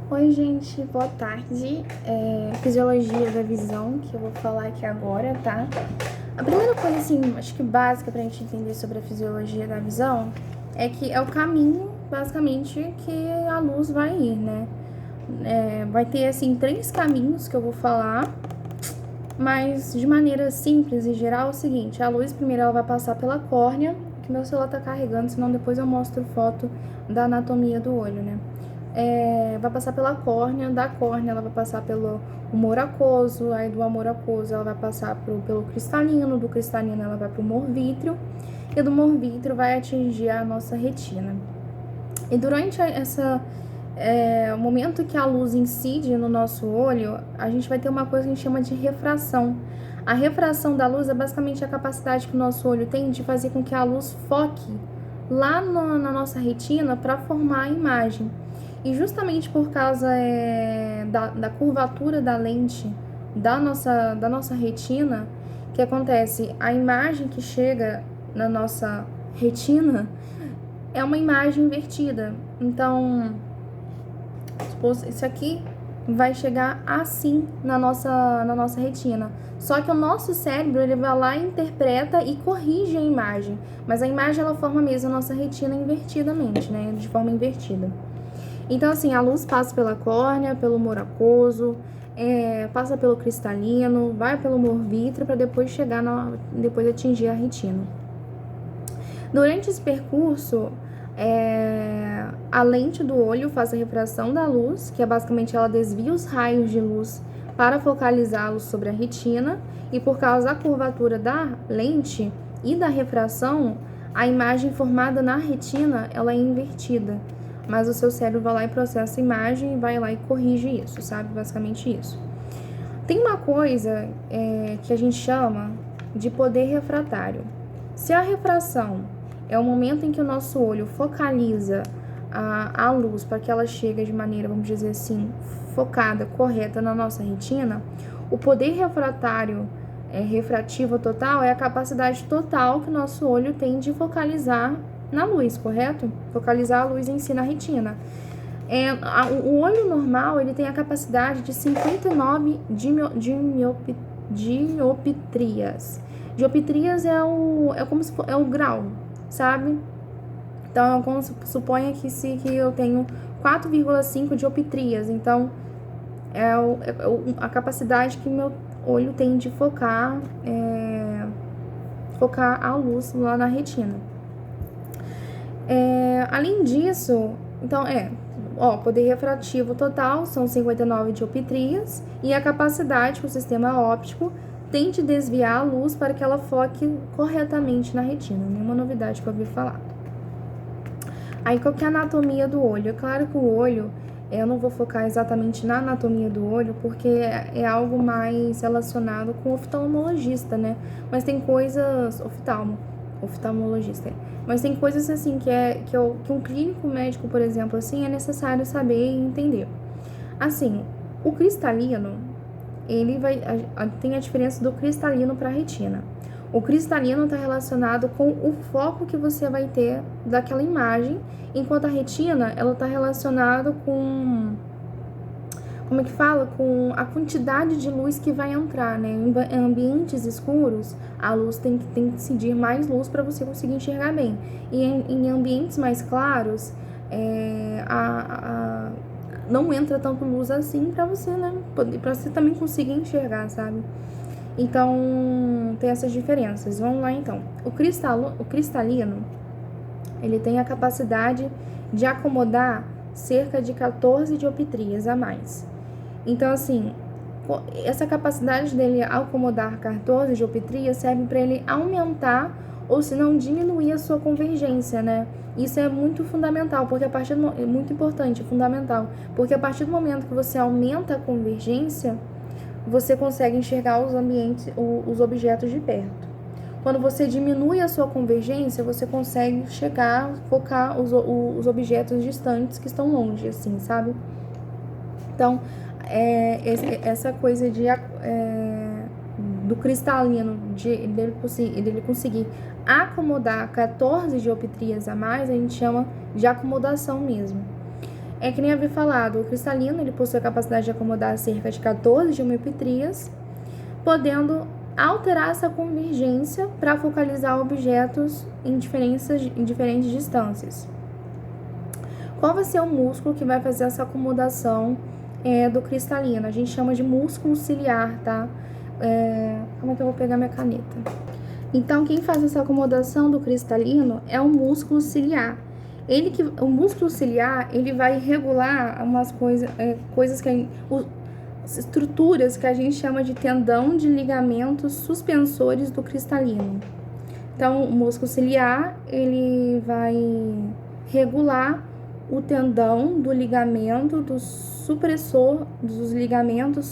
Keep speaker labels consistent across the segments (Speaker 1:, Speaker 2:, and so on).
Speaker 1: Oi, gente, boa tarde. Fisiologia da visão, que eu vou falar aqui agora, tá? A primeira coisa, assim, acho que básica pra gente entender sobre a fisiologia da visão é que é o caminho, basicamente, que a luz vai ir, né? Vai ter, assim, 3 caminhos que eu vou falar, mas de maneira simples e geral é o seguinte: a luz, primeiro, ela vai passar pela córnea, que meu celular tá carregando, senão depois eu mostro foto da anatomia do olho, né? Vai passar pela córnea, da córnea ela vai passar pelo humor aquoso, aí do humor aquoso ela vai passar pelo cristalino, do cristalino ela vai pro humor vítreo, e do humor vítreo vai atingir a nossa retina. E durante o momento que a luz incide no nosso olho, a gente vai ter uma coisa que a gente chama de refração. A refração da luz é basicamente a capacidade que o nosso olho tem de fazer com que a luz foque lá na nossa retina para formar a imagem. E justamente por causa da curvatura da lente da nossa retina, que acontece? A imagem que chega na nossa retina é uma imagem invertida. Então, isso aqui vai chegar assim na nossa retina. Só que o nosso cérebro, ele vai lá, interpreta e corrige a imagem. Mas a imagem, ela forma mesmo a nossa retina invertidamente, né? De forma invertida. Então, assim, a luz passa pela córnea, pelo humor aquoso, passa pelo cristalino, vai pelo humor vítreo para depois chegar depois atingir a retina. Durante esse percurso, a lente do olho faz a refração da luz, que é basicamente ela desvia os raios de luz para focalizá-los sobre a retina, e por causa da curvatura da lente e da refração, a imagem formada na retina ela é invertida. Mas o seu cérebro vai lá e processa a imagem e vai lá e corrige isso, sabe? Basicamente isso. Tem uma coisa que a gente chama de poder refratário. Se a refração é o momento em que o nosso olho focaliza a luz para que ela chegue de maneira, vamos dizer assim, focada, correta na nossa retina, o poder refratário refrativo total é a capacidade total que o nosso olho tem de focalizar na luz, correto? Focalizar a luz em si na retina. O olho normal, ele tem a capacidade de 59 dioptrias. Dioptrias é o grau, sabe? Então, suponha que eu tenho 4,5 dioptrias. Então, a capacidade que meu olho tem de focar a luz lá na retina. Além disso, então poder refrativo total são 59 dioptrias e a capacidade que o sistema óptico tem de desviar a luz para que ela foque corretamente na retina. Nenhuma novidade que eu ouvi falar. Aí, qual que é a anatomia do olho? É claro que o olho, eu não vou focar exatamente na anatomia do olho, porque é algo mais relacionado com o oftalmologista, né? Mas tem coisas... oftalmologista. Mas tem coisas assim que um clínico médico, por exemplo, assim, é necessário saber e entender. Assim, o cristalino, ele tem a diferença do cristalino para a retina. O cristalino está relacionado com o foco que você vai ter daquela imagem, enquanto a retina, ela está relacionada com... como é que fala? Com a quantidade de luz que vai entrar, né? Em ambientes escuros, a luz tem que incidir mais luz para você conseguir enxergar bem. E em ambientes mais claros, não entra tanto luz assim para você, né? Para você também conseguir enxergar, sabe? Então, tem essas diferenças. Vamos lá, então. O cristalino, ele tem a capacidade de acomodar cerca de 14 dioptrias a mais. Então, assim, essa capacidade dele acomodar 14 dioptrias serve para ele aumentar ou se não diminuir a sua convergência, né? Isso é muito fundamental, porque muito importante, fundamental, porque a partir do momento que você aumenta a convergência, você consegue enxergar os objetos de perto. Quando você diminui a sua convergência, você consegue focar os objetos distantes que estão longe, assim, sabe? Então, essa coisa do cristalino, dele conseguir acomodar 14 dioptrias a mais, a gente chama de acomodação mesmo. É que nem havia falado, o cristalino ele possui a capacidade de acomodar cerca de 14 geometrias, podendo alterar essa convergência para focalizar objetos em diferentes distâncias. Qual vai ser o músculo que vai fazer essa acomodação do cristalino? A gente chama de músculo ciliar, tá? Como é que eu vou pegar minha caneta? Então, quem faz essa acomodação do cristalino é o músculo ciliar. O músculo ciliar, ele vai regular umas coisas que estruturas que a gente chama de tendão de ligamentos suspensores do cristalino. Então, o músculo ciliar, ele vai regular o tendão do ligamento dos ligamentos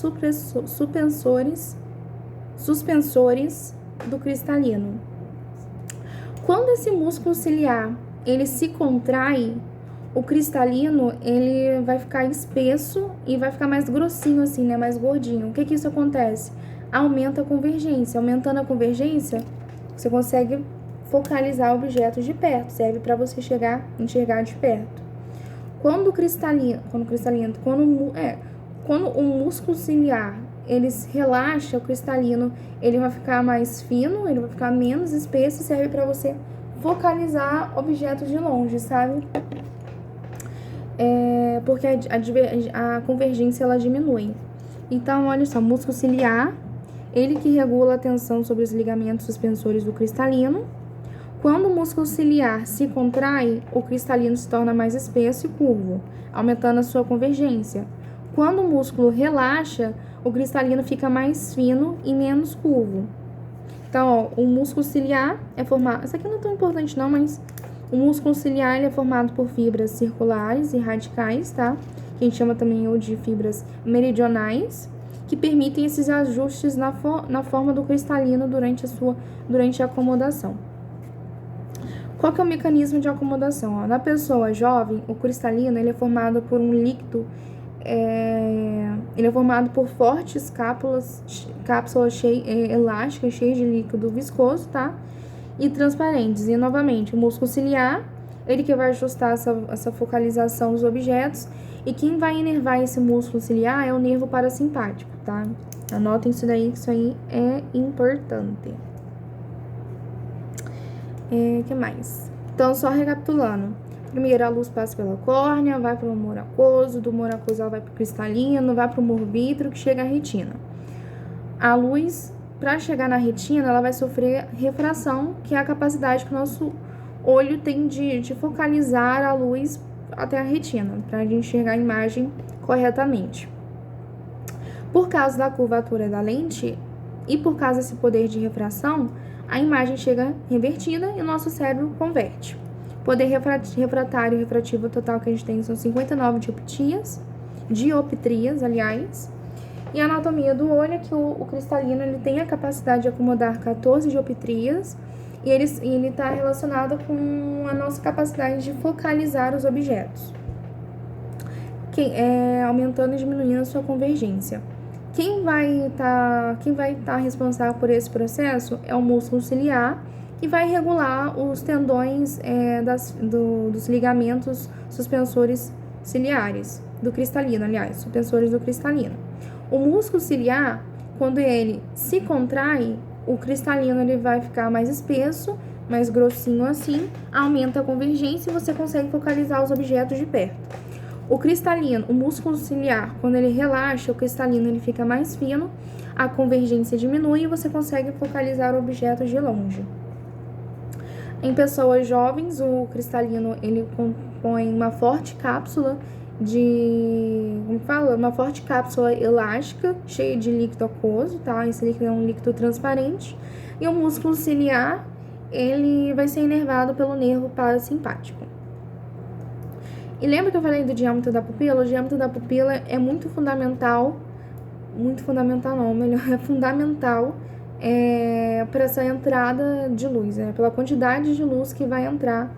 Speaker 1: suspensores do cristalino. Quando esse músculo ciliar ele se contrai, o cristalino ele vai ficar espesso e vai ficar mais grossinho assim, né, mais gordinho. O que isso acontece? Aumenta a convergência. Aumentando a convergência, você consegue focalizar objetos de perto, serve para você enxergar de perto. Quando o músculo ciliar ele relaxa, o cristalino ele vai ficar mais fino, ele vai ficar menos espesso e serve para você focalizar objetos de longe, sabe? Porque a convergência ela diminui. Então, olha só, músculo ciliar, ele que regula a tensão sobre os ligamentos suspensores do cristalino. Quando o músculo ciliar se contrai, o cristalino se torna mais espesso e curvo, aumentando a sua convergência. Quando o músculo relaxa, o cristalino fica mais fino e menos curvo. Então, ó, o músculo ciliar é formado... Isso aqui não é tão importante não, mas... O músculo ciliar ele é formado por fibras circulares e radicais, tá? Que a gente chama também ou de fibras meridionais, que permitem esses ajustes na forma do cristalino durante a acomodação. Qual que é o mecanismo de acomodação? Ó, na pessoa jovem, o cristalino ele é formado por um líquido, ele é formado por fortes cápsulas elásticas, cheias de líquido viscoso, tá? E transparentes. E, novamente, o músculo ciliar, ele que vai ajustar essa focalização dos objetos. E quem vai inervar esse músculo ciliar é o nervo parasimpático, tá? Anotem isso daí, que isso aí é importante. Que mais? Então, só recapitulando. Primeiro, a luz passa pela córnea, vai para o humor aquoso, do humor aquoso ela vai para o cristalino, vai para o humor vítreo, que chega à retina. A luz, para chegar na retina, ela vai sofrer refração, que é a capacidade que o nosso olho tem de focalizar a luz até a retina, para a gente enxergar a imagem corretamente. Por causa da curvatura da lente e por causa desse poder de refração, a imagem chega revertida e o nosso cérebro converte. Poder refratário e refrativo total que a gente tem são 59 dioptrias, aliás. E a anatomia do olho é que o cristalino ele tem a capacidade de acomodar 14 dioptrias e ele está relacionado com a nossa capacidade de focalizar os objetos, aumentando e diminuindo a sua convergência. Quem vai estar responsável por esse processo é o músculo ciliar, que vai regular os tendões dos ligamentos suspensores ciliares, do cristalino, aliás, suspensores do cristalino. O músculo ciliar, quando ele se contrai, o cristalino ele vai ficar mais espesso, mais grossinho assim, aumenta a convergência e você consegue focalizar os objetos de perto. O músculo ciliar, quando ele relaxa, o cristalino ele fica mais fino, a convergência diminui e você consegue focalizar objetos de longe. Em pessoas jovens, o cristalino ele compõe uma forte cápsula uma forte cápsula elástica, cheia de líquido aquoso, tá? Esse líquido é um líquido transparente. E o músculo ciliar, ele vai ser inervado pelo nervo parasimpático. E lembra que eu falei do diâmetro da pupila? O diâmetro da pupila é fundamental para essa entrada de luz, pela quantidade de luz que vai entrar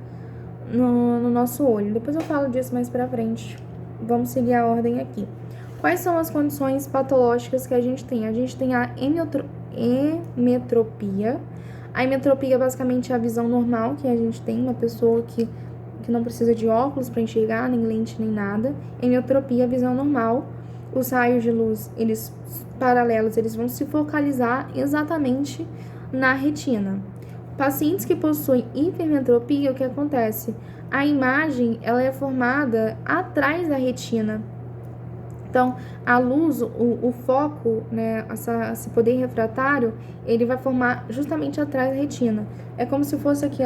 Speaker 1: no nosso olho. Depois eu falo disso mais pra frente. Vamos seguir a ordem aqui. Quais são as condições patológicas que a gente tem? A gente tem a emetropia. A emetropia basicamente é a visão normal que a gente tem, uma pessoa que que não precisa de óculos para enxergar, nem lente, nem nada. Hemiotropia, visão normal. Os raios de luz, eles paralelos, eles vão se focalizar exatamente na retina. Pacientes que possuem hipermetropia, o que acontece? A imagem, ela é formada atrás da retina. Então, a luz, o foco, né, esse poder refratário, ele vai formar justamente atrás da retina. É como se fosse aqui,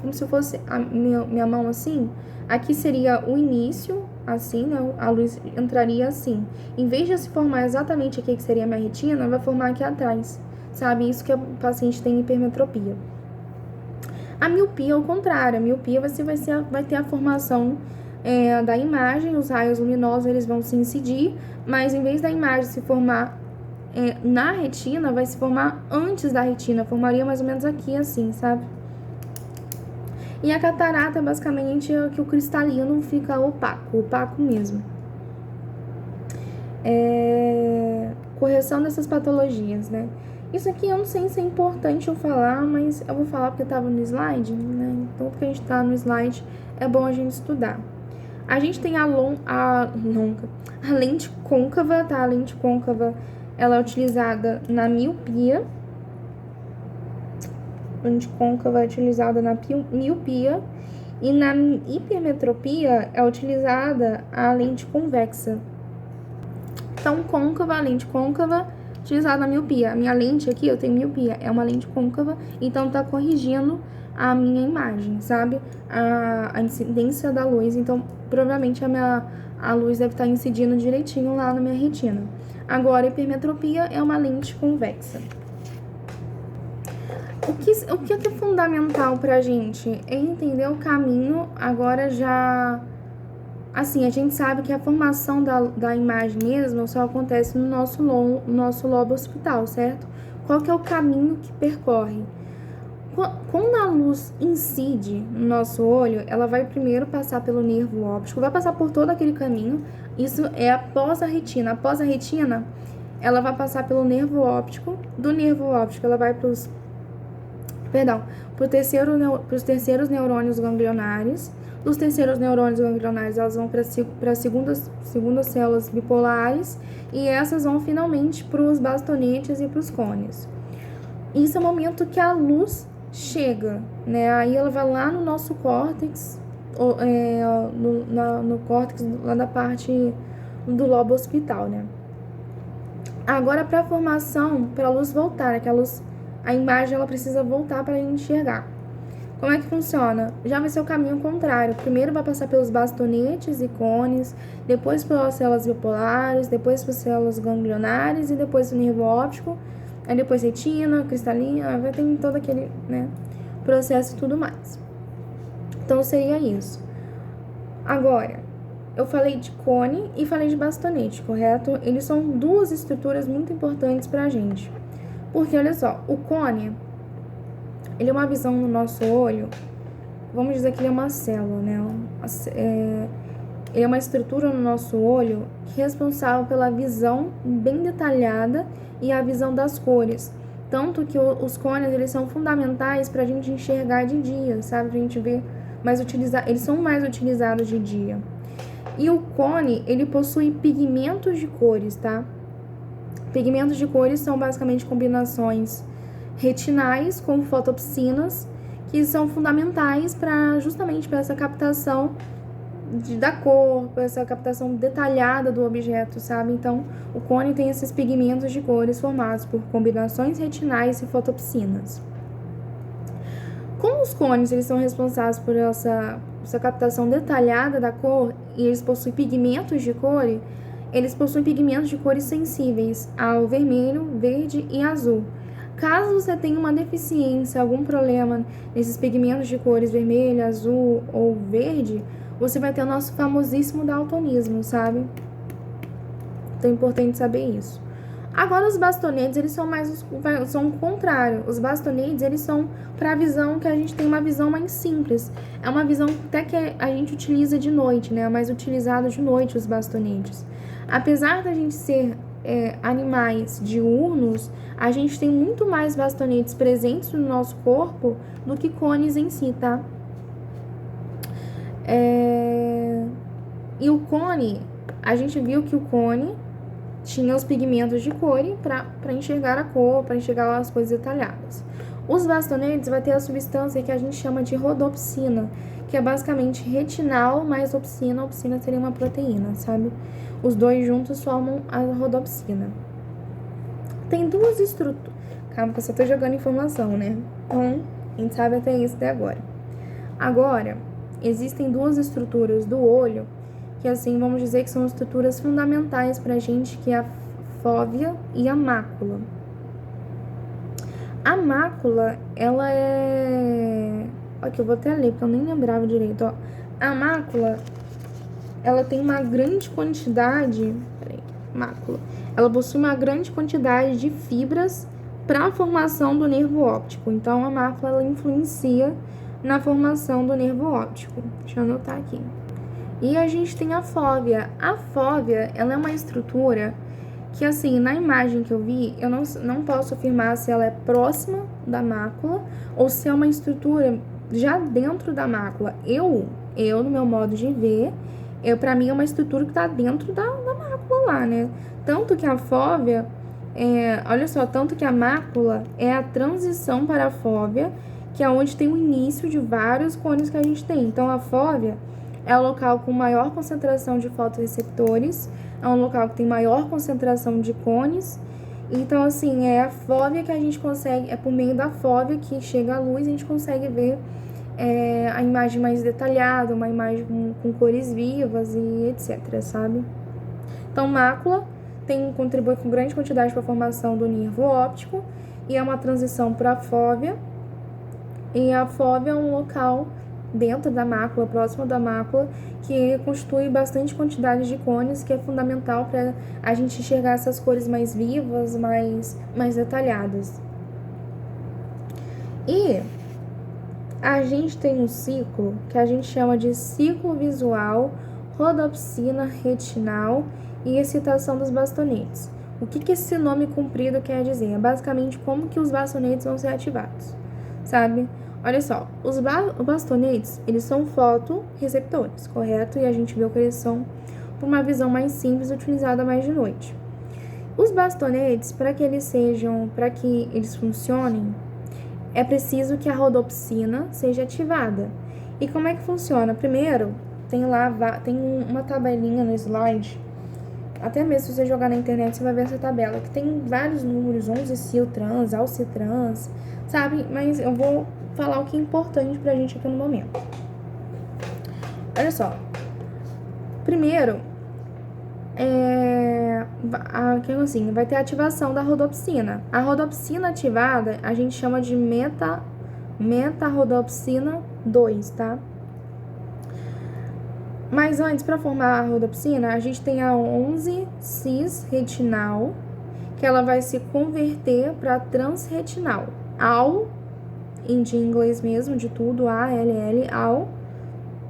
Speaker 1: como se fosse a minha mão assim. Aqui seria o início, assim, né, a luz entraria assim. Em vez de se formar exatamente aqui, que seria a minha retina, vai formar aqui atrás, sabe? Isso que o paciente tem hipermetropia. A miopia, ao contrário, a miopia vai ter a formação da imagem, os raios luminosos eles vão se incidir, mas em vez da imagem se formar na retina, vai se formar antes da retina, formaria mais ou menos aqui assim, sabe? E a catarata, basicamente, é que o cristalino fica opaco mesmo. Correção dessas patologias, né? Isso aqui eu não sei se é importante eu falar, mas eu vou falar porque estava no slide, né? Então, porque a gente tá no slide, é bom a gente estudar. A gente tem a lente côncava, tá? A lente côncava, ela é utilizada na miopia. A lente côncava é utilizada na miopia. E na hipermetropia é utilizada a lente convexa. Então, côncava, a lente côncava, utilizada na miopia. A minha lente aqui, eu tenho miopia, é uma lente côncava, então tá corrigindo a minha imagem, sabe? A incidência da luz, então provavelmente a luz deve estar incidindo direitinho lá na minha retina. Agora, a hipermetropia é uma lente convexa. O que é fundamental pra gente é entender o caminho, agora já... Assim, a gente sabe que a formação da imagem mesmo só acontece no nosso lobo occipital, certo? Qual que é o caminho que percorre? Quando a luz incide no nosso olho, ela vai primeiro passar pelo nervo óptico, vai passar por todo aquele caminho. Isso é após a retina. Após a retina, ela vai passar pelo nervo óptico. Do nervo óptico, ela vai para os terceiros neurônios ganglionares. Dos terceiros neurônios ganglionares, elas vão para as segundas células bipolares. E essas vão finalmente para os bastonetes e para os cones. Isso é o momento que a luz chega, né? Aí ela vai lá no nosso córtex, no córtex lá da parte do lobo occipital, né? Agora, para a formação, para a luz voltar, né? A imagem ela precisa voltar para a gente enxergar. Como é que funciona? Já vai ser o caminho contrário. Primeiro vai passar pelos bastonetes e cones, depois pelas células bipolares, depois pelas células ganglionares e depois o nervo óptico. Aí depois retina, cristalina, vai ter todo aquele, né, processo e tudo mais. Então, seria isso. Agora, eu falei de cone e falei de bastonete, correto? Eles são duas estruturas muito importantes pra gente. Porque, olha só, o cone, ele é uma visão no nosso olho, vamos dizer que ele é uma célula, né? Ele é uma estrutura no nosso olho responsável pela visão bem detalhada e a visão das cores. Tanto que os cones, eles são fundamentais para a gente enxergar de dia, sabe? Pra gente ver eles são mais utilizados de dia. E o cone, ele possui pigmentos de cores, tá? Pigmentos de cores são basicamente combinações retinais com fotopsinas, que são fundamentais justamente para essa captação da cor, essa captação detalhada do objeto, sabe? Então, o cone tem esses pigmentos de cores formados por combinações retinais e fotopsinas. Como os cones eles são responsáveis por essa captação detalhada da cor e eles possuem pigmentos de cor, eles possuem pigmentos de cores sensíveis ao vermelho, verde e azul. Caso você tenha uma deficiência, algum problema nesses pigmentos de cores vermelho, azul ou verde, você vai ter o nosso famosíssimo daltonismo, sabe? Então é importante saber isso. Agora os bastonetes, eles são o contrário. Os bastonetes, eles são para a visão que a gente tem uma visão mais simples. É uma visão até que a gente utiliza de noite, né? É mais utilizado de noite os bastonetes. Apesar da gente ser animais diurnos, a gente tem muito mais bastonetes presentes no nosso corpo do que cones em si, tá? E o cone, a gente viu que o cone tinha os pigmentos de cor para enxergar a cor, para enxergar as coisas detalhadas. Os bastonetes vai ter a substância que a gente chama de rodopsina, que é basicamente retinal mais opsina. A opsina seria uma proteína, sabe? Os dois juntos formam a rodopsina. Tem duas estruturas. Calma, que eu só tô jogando informação, né? Então, a gente sabe até isso até agora. Agora, existem duas estruturas do olho que, assim, vamos dizer que são estruturas fundamentais pra gente, que é a fóvea e a mácula. A mácula, ela é... Aqui, eu vou até ler, porque eu nem lembrava direito, ó. A mácula, ela tem uma grande quantidade... Peraí, mácula. Ela possui uma grande quantidade de fibras para a formação do nervo óptico. Então, a mácula, ela influencia na formação do nervo óptico. Deixa eu anotar aqui. E a gente tem a fóvea. A fóvea, ela é uma estrutura que, assim, na imagem que eu vi, eu não posso afirmar se ela é próxima da mácula ou se é uma estrutura já dentro da mácula. Eu no meu modo de ver, pra mim é uma estrutura que tá dentro da mácula lá, né? Tanto que a fóvea, olha só, tanto que a mácula é a transição para a fóvea, que é onde tem o início de vários cones que a gente tem. Então, a fóvea é o local com maior concentração de fotorreceptores, é um local que tem maior concentração de cones. Então, assim, é a fóvea que a gente consegue, é por meio da fóvea que chega a luz, a gente consegue ver a imagem mais detalhada, uma imagem com cores vivas e etc, sabe? Então, mácula contribui com grande quantidade para a formação do nervo óptico e é uma transição para a fóvea. E a fóvea é um local dentro da mácula, próximo da mácula, que constitui bastante quantidade de cones, que é fundamental para a gente enxergar essas cores mais vivas, mais detalhadas. E a gente tem um ciclo que a gente chama de ciclo visual, rodopsina retinal e excitação dos bastonetes. O que esse nome comprido quer dizer? É basicamente como que os bastonetes vão ser ativados, sabe? Olha só, os bastonetes, eles são fotorreceptores, correto? E a gente viu que eles são, por uma visão mais simples, utilizada mais de noite. Os bastonetes, para que eles funcionem, é preciso que a rodopsina seja ativada. E como é que funciona? Primeiro, tem uma tabelinha no slide, até mesmo se você jogar na internet, você vai ver essa tabela, que tem vários números, 11-sil trans, alcitrans, sabe? Mas eu vou falar o que é importante pra gente aqui no momento. Olha só. Primeiro, vai ter a ativação da rodopsina. A rodopsina ativada, a gente chama de metarodopsina 2, tá? Mas antes, para formar a rodopsina, a gente tem a 11-cis-retinal, que ela vai se converter para transretinal. De inglês mesmo, de tudo, ALL,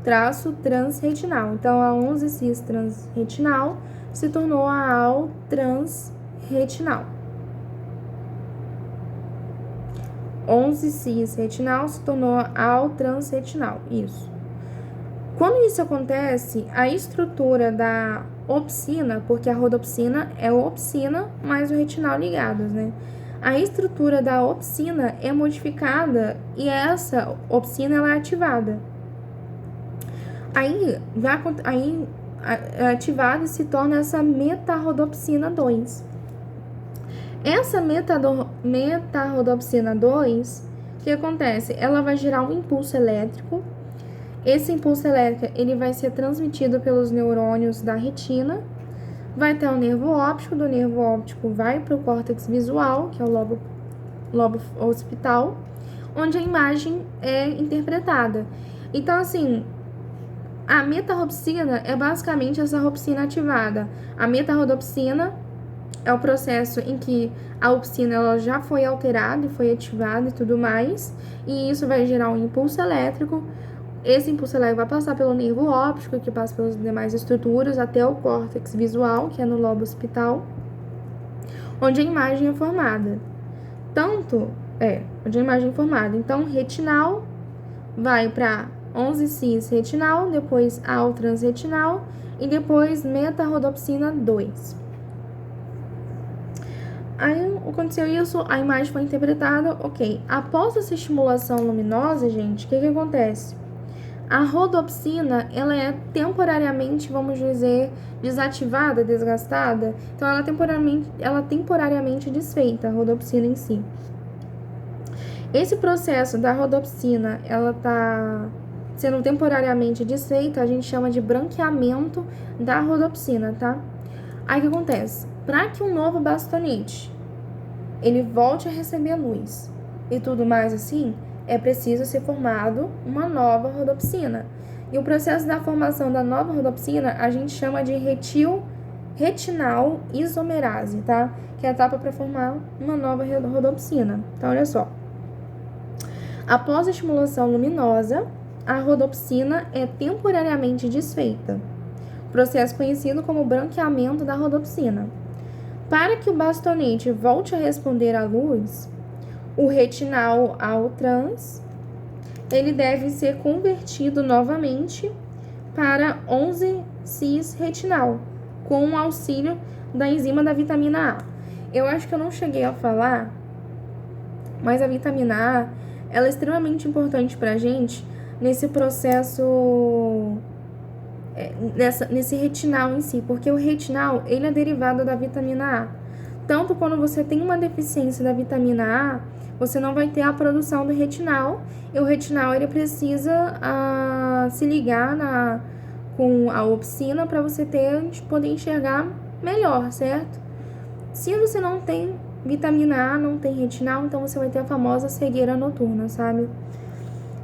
Speaker 1: traço transretinal. Então, a 11-cis-transretinal se tornou a AL-transretinal. 11-cis-retinal se tornou a AL-transretinal. Isso. Quando isso acontece, a estrutura da opsina, porque a rodopsina é a opsina mais o retinal ligados, né? A estrutura da opsina é modificada e essa opsina ela é ativada. Aí ativada e se torna essa metarodopsina 2. Essa metarodopsina 2, o que acontece? Ela vai gerar um impulso elétrico. Esse impulso elétrico ele vai ser transmitido pelos neurônios da retina, vai ter o nervo óptico, do nervo óptico vai para o córtex visual, que é o lobo occipital, onde a imagem é interpretada. Então, assim, a metarodopsina é basicamente essa opsina ativada. A metarodopsina é o processo em que a opsina ela já foi alterada e foi ativada e tudo mais, e isso vai gerar um impulso elétrico. Esse impulso elétrico vai passar pelo nervo óptico, que passa pelas demais estruturas, até o córtex visual, que é no lobo occipital, onde a imagem é formada. Onde a imagem é formada. Então, retinal vai para 11-cis retinal, depois al-transretinal e depois metarrodopsina 2. Aí aconteceu isso, a imagem foi interpretada, ok. Após essa estimulação luminosa, gente, o que acontece? A rodopsina, ela é temporariamente, vamos dizer, desativada, desgastada. Então, ela temporariamente desfeita, a rodopsina em si. Esse processo da rodopsina, ela tá sendo temporariamente desfeita, a gente chama de branqueamento da rodopsina, tá? Aí, o que acontece? Para que um novo bastonete, ele volte a receber luz e tudo mais assim, é preciso ser formado uma nova rodopsina. E o processo da formação da nova rodopsina a gente chama de retinal isomerase, tá? Que é a etapa para formar uma nova rodopsina. Então, olha só. Após a estimulação luminosa, a rodopsina é temporariamente desfeita. Processo conhecido como branqueamento da rodopsina. Para que o bastonete volte a responder à luz, o retinal al-trans, ele deve ser convertido novamente para 11-cis retinal, com o auxílio da enzima da vitamina A. Eu acho que eu não cheguei a falar, mas a vitamina A, ela é extremamente importante para a gente nesse processo, nesse retinal em si, porque o retinal, ele é derivado da vitamina A. Tanto quando você tem uma deficiência da vitamina A, você não vai ter a produção do retinal, e o retinal ele precisa se ligar com a opsina para você poder enxergar melhor, certo? Se você não tem vitamina A, não tem retinal, então você vai ter a famosa cegueira noturna, sabe?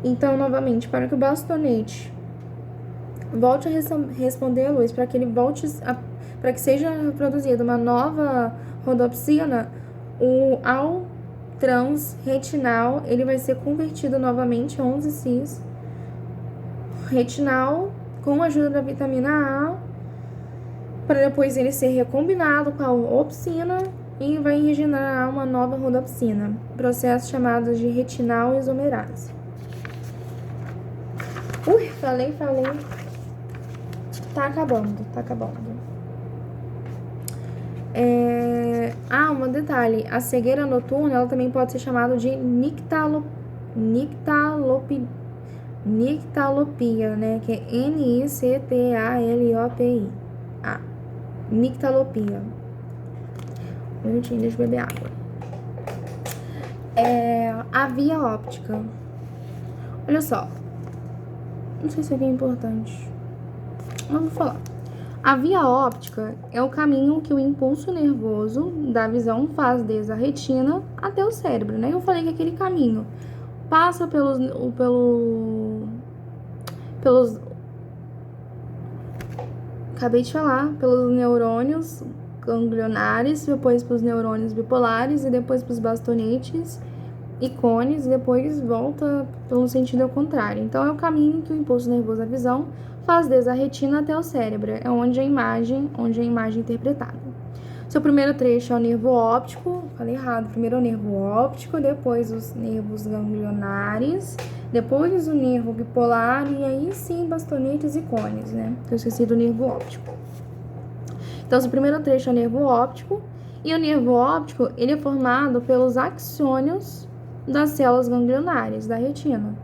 Speaker 1: Então, novamente, para que o bastonete volte a responder à luz, para que ele para que seja produzida uma nova rodopsina, o al-transretinal, ele vai ser convertido novamente a 11-cis retinal com a ajuda da vitamina A, para depois ele ser recombinado com a opsina e vai regenerar uma nova rodopsina, processo chamado de retinal isomerase. Falei. Tá acabando. Um detalhe, a cegueira noturna, ela também pode ser chamada de nictalopia, né, que é Nictalopia. Nictalopia. Um minutinho, deixa eu beber água. A via óptica. Olha só. Não sei se aqui é importante. Vamos falar. A via óptica é o caminho que o impulso nervoso da visão faz desde a retina até o cérebro, né? Eu falei que aquele caminho passa pelos acabei de falar, pelos neurônios ganglionares, depois para os neurônios bipolares e depois para os bastonetes e cones, e depois volta pelo sentido ao contrário. Então, é o caminho que o impulso nervoso da visão faz desde a retina até o cérebro, é onde a imagem é interpretada. Seu primeiro trecho é o nervo óptico, falei errado, primeiro é o nervo óptico, depois os nervos ganglionares, depois o nervo bipolar e aí sim bastonetes e cones, né? Eu esqueci do nervo óptico. Então, seu primeiro trecho é o nervo óptico, e o nervo óptico, ele é formado pelos axônios das células ganglionares da retina,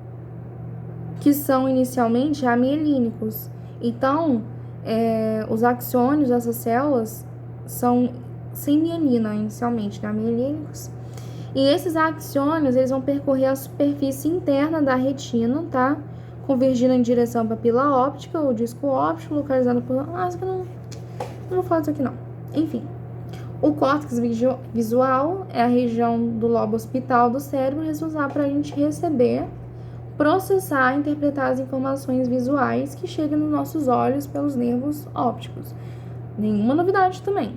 Speaker 1: que são inicialmente amielínicos. Então, os axônios dessas células são sem mielina inicialmente, né, amielínicos. E esses axônios, eles vão percorrer a superfície interna da retina, tá? Convergindo em direção à papila óptica, o disco óptico, localizado por... isso aqui não vou falar disso aqui não. Enfim. O córtex visual é a região do lobo occipital do cérebro responsável para a gente receber, processar e interpretar as informações visuais que chegam nos nossos olhos pelos nervos ópticos. Nenhuma novidade também.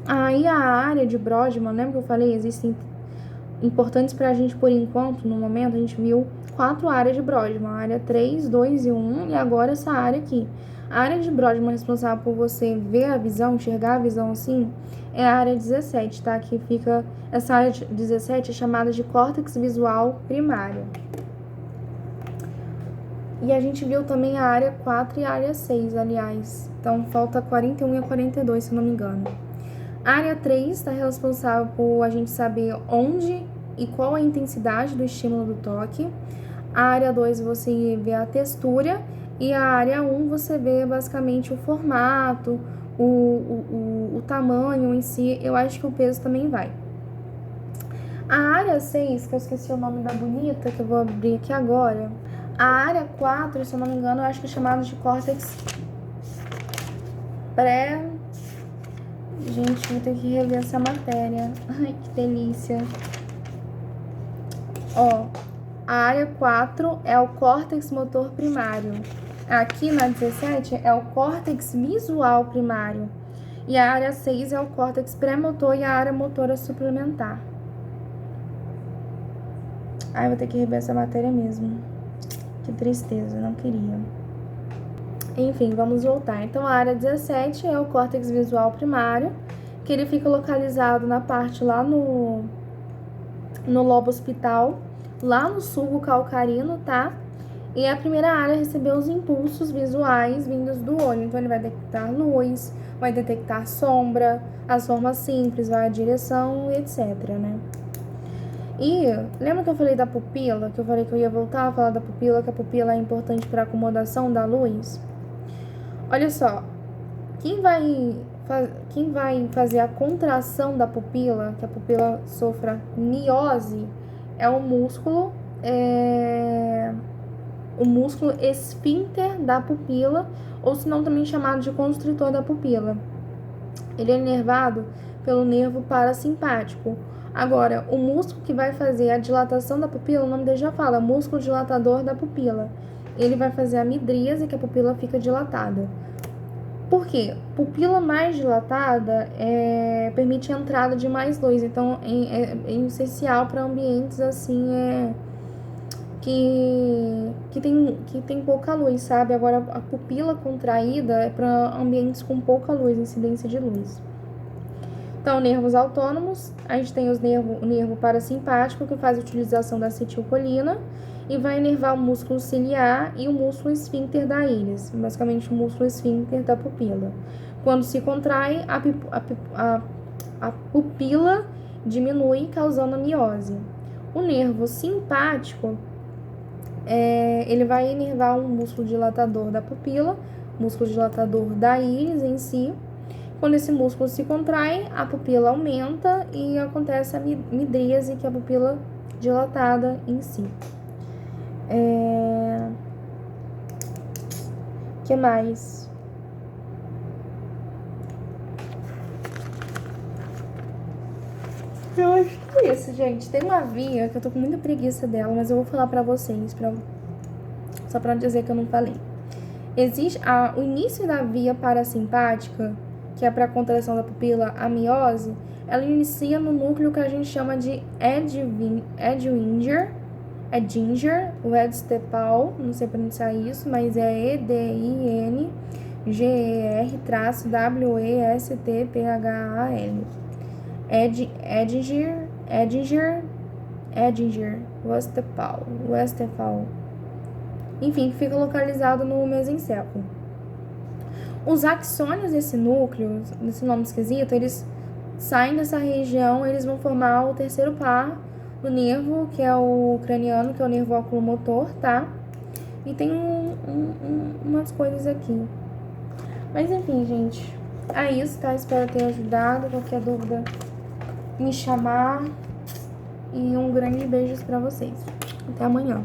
Speaker 1: Aí a área de Brodmann, lembra que eu falei? Existem importantes para a gente por enquanto, no momento, a gente viu 4 áreas de Brodmann, a área 3, 2 e 1, e agora essa área aqui. A área de Brodmann responsável por você ver a visão, enxergar a visão assim, é a área 17, tá? Que fica, essa área 17 é chamada de córtex visual primário. E a gente viu também a área 4 e a área 6, aliás. Então, falta 41 e a 42, se eu não me engano. A área 3 está responsável por a gente saber onde e qual a intensidade do estímulo do toque. A área 2 você vê a textura. E a área 1 você vê basicamente o formato, o tamanho em si. Eu acho que o peso também vai. A área 6, que eu esqueci o nome da bonita, que eu vou abrir aqui agora. A área 4, se eu não me engano, eu acho que é chamada de córtex pré... Gente, vou ter que rever essa matéria. Ai, que delícia. Ó, a área 4 é o córtex motor primário. Aqui na 17 é o córtex visual primário. E a área 6 é o córtex pré-motor e a área motora suplementar. Ai, vou ter que rever essa matéria mesmo. Que tristeza, não queria. Enfim, vamos voltar. Então, a área 17 é o córtex visual primário, que ele fica localizado na parte lá no lobo occipital, lá no sulco calcarino, tá? E é a primeira área a receber os impulsos visuais vindos do olho. Então, ele vai detectar luz, vai detectar sombra, as formas simples, vai a direção, etc, né? E lembra que eu falei da pupila? Que eu falei que eu ia voltar a falar da pupila, que a pupila é importante para a acomodação da luz? Olha só, quem vai fazer a contração da pupila, que a pupila sofra miose, é o músculo esfíncter da pupila, ou se não também chamado de constritor da pupila. Ele é inervado pelo nervo parasimpático. Agora, o músculo que vai fazer a dilatação da pupila, o nome dele já fala, músculo dilatador da pupila. Ele vai fazer a midríase, que a pupila fica dilatada. Por quê? Pupila mais dilatada permite a entrada de mais luz. Então, é essencial para ambientes assim, que tem pouca luz, sabe? Agora, a pupila contraída é para ambientes com pouca luz, incidência de luz. Então, nervos autônomos, a gente tem o nervo parasimpático, que faz a utilização da acetilcolina e vai inervar o músculo ciliar e o músculo esfíncter da íris, basicamente o músculo esfíncter da pupila. Quando se contrai, a pupila diminui, causando a miose. O nervo simpático, ele vai inervar o músculo dilatador da pupila, músculo dilatador da íris em si. Quando esse músculo se contrai, a pupila aumenta e acontece a midríase, que é a pupila dilatada em si. Que mais? Eu acho que é isso, gente. Tem uma via que eu tô com muita preguiça dela, mas eu vou falar pra vocês, só pra dizer que eu não falei. Existe o início da via parasimpática, que é para a contração da pupila, a miose, ela inicia no núcleo que a gente chama de Edinger, o Edstepal, não sei pronunciar isso, mas é EDINGER-WESTPHAL. Edinger, Westphal. Enfim, que fica localizado no mesencéfalo. Os axônios desse núcleo, desse nome esquisito, eles saem dessa região, eles vão formar o terceiro par do nervo, que é o craniano, que é o nervo oculomotor, tá? E tem umas coisas aqui. Mas enfim, gente, é isso, tá? Espero ter ajudado. Qualquer dúvida, me chamar. E um grande beijo pra vocês. Até amanhã.